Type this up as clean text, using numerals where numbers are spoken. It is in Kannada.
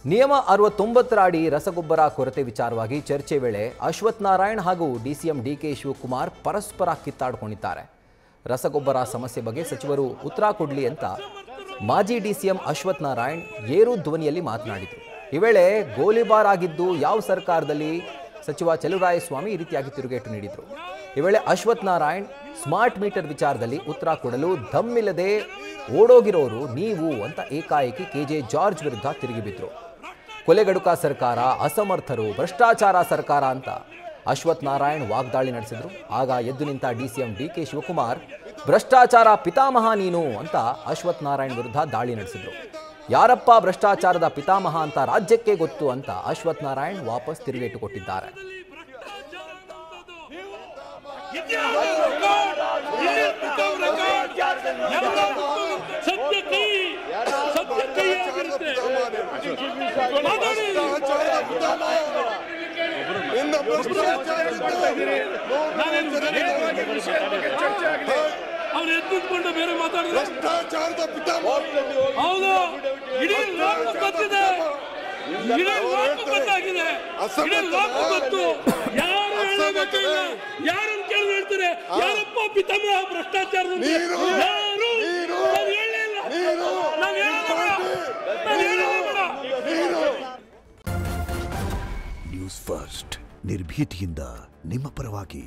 ನಿಯಮ 69 ಅಡಿ ರಸಗೊಬ್ಬರ ಕೊರತೆ ವಿಚಾರವಾಗಿ ಚರ್ಚೆ ವೇಳೆ ಅಶ್ವಥ್ ನಾರಾಯಣ್ ಹಾಗೂ ಡಿಸಿಎಂ ಡಿಕೆ ಶಿವಕುಮಾರ್ ಪರಸ್ಪರ ಕಿತ್ತಾಡಿಕೊಂಡಿದ್ದಾರೆ. ರಸಗೊಬ್ಬರ ಸಮಸ್ಯೆ ಬಗ್ಗೆ ಸಚಿವರು ಉತ್ತರ ಕೊಡಲಿ ಅಂತ ಮಾಜಿ ಡಿಸಿಎಂ ಅಶ್ವಥ್ ನಾರಾಯಣ್ ಏರು ಧ್ವನಿಯಲ್ಲಿ ಮಾತನಾಡಿದರು. ಈ ವೇಳೆ ಗೋಲಿಬಾರ್ ಆಗಿದ್ದು ಯಾವ ಸರ್ಕಾರದಲ್ಲಿ ಸಚಿವ ಚಲುವರಾಯಸ್ವಾಮಿ ಈ ರೀತಿಯಾಗಿ ತಿರುಗೇಟು ನೀಡಿದರು. ಈ ವೇಳೆ ಅಶ್ವಥ್ ನಾರಾಯಣ್ ಸ್ಮಾರ್ಟ್ ಮೀಟರ್ ವಿಚಾರದಲ್ಲಿ ಉತ್ತರ ಕೊಡಲು ದಮ್ಮಿಲ್ಲದೆ ಓಡೋಗಿರೋರು ನೀವು ಅಂತ ಏಕಾಏಕಿ ಕೆಜೆ ಜಾರ್ಜ್ ವಿರುದ್ಧ ತಿರುಗಿಬಿದ್ರು. ಕೊಲೆಗಡುಕ ಸರ್ಕಾರ, ಅಸಮರ್ಥರು, ಭ್ರಷ್ಟಾಚಾರ ಸರ್ಕಾರ ಅಂತ ಅಶ್ವಥ್ ನಾರಾಯಣ್ ವಾಗ್ದಾಳಿ ನಡೆಸಿದ್ರು. ಆಗ ಎದ್ದು ನಿಂತ ಡಿಸಿಎಂ ಡಿಕೆ ಶಿವಕುಮಾರ್ ಭ್ರಷ್ಟಾಚಾರ ಪಿತಾಮಹ ನೀನು ಅಂತ ಅಶ್ವಥ್ ನಾರಾಯಣ್ ವಿರುದ್ಧ ದಾಳಿ ನಡೆಸಿದ್ರು. ಯಾರಪ್ಪ ಭ್ರಷ್ಟಾಚಾರದ ಪಿತಾಮಹ ಅಂತ ರಾಜ್ಯಕ್ಕೆ ಗೊತ್ತು ಅಂತ ಅಶ್ವಥ್ ನಾರಾಯಣ್ ವಾಪಸ್ ತಿರುಗೇಟು ಕೊಟ್ಟಿದ್ದಾರೆ. ಅವ್ರು ಎದ್ದುಕೊಂಡು ಬೇರೆ ಮಾತಾಡಿದ್ರೆ ಹೌದು, ಇಡೀ ಲೋಕ ಗೊತ್ತಿದೆ, ಇಡೀ ಲೋಕ ಗೊತ್ತಾಗಿದೆ, ಇಡೀ ಲೋಕ ಗೊತ್ತು. ಯಾರು ಹೇಳಬೇಕಿಲ್ಲ, ಯಾರನ್ನು ಕೇಳಿ ಹೇಳ್ತಾರೆ ಯಾರಪ್ಪ ಪಿತಾಮಹ ಭ್ರಷ್ಟಾಚಾರದ? ಯಾರು ನಾವು ಹೇಳಲಿಲ್ಲ, ನಾವು ಹೇಳೋಣ. ನ್ಯೂಸ್ ಫಸ್ಟ್ ನಿರ್ಭೀತಿಯಿಂದ ನಿಮ್ಮ ಪರವಾಗಿ.